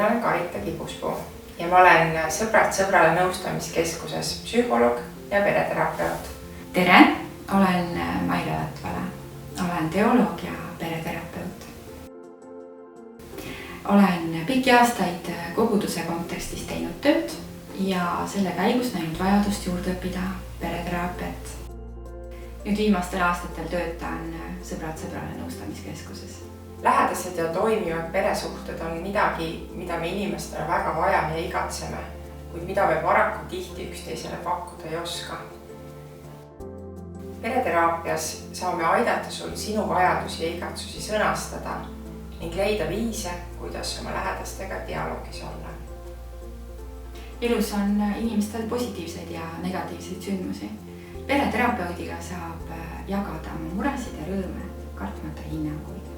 mina olen Karita Kibuspuu ja ma olen Sõbrad sõbrale nõustamiskeskuses psühholoog ja pereterapeut. Tere, olen Maire Latvala, olen teoloog ja pereterapeut. Olen pikki aastaid koguduse kontekstis teinud tööd ja selle käigus näinud vajadust juurde õppida pereteraapiat. Nüüd viimastel aastatel töötan Sõbrad sõbrale nõustamiskeskuses. Lähedased ja toimivad peresuhted on midagi, mida me inimestele väga vajame ja igatseme, kuid mida me paraku tihti üksteisele pakkuda ei oska. Pereteraapias saame aidata sul sinu vajadusi ja igatsusi sõnastada ning leida viise, kuidas oma lähedastega dialoogis olla. Elus on inimestel positiivseid ja negatiivseid sündmusi. Pereterapeudiga saab jagada oma muresid ja rõõme, kartmata hinnanguid.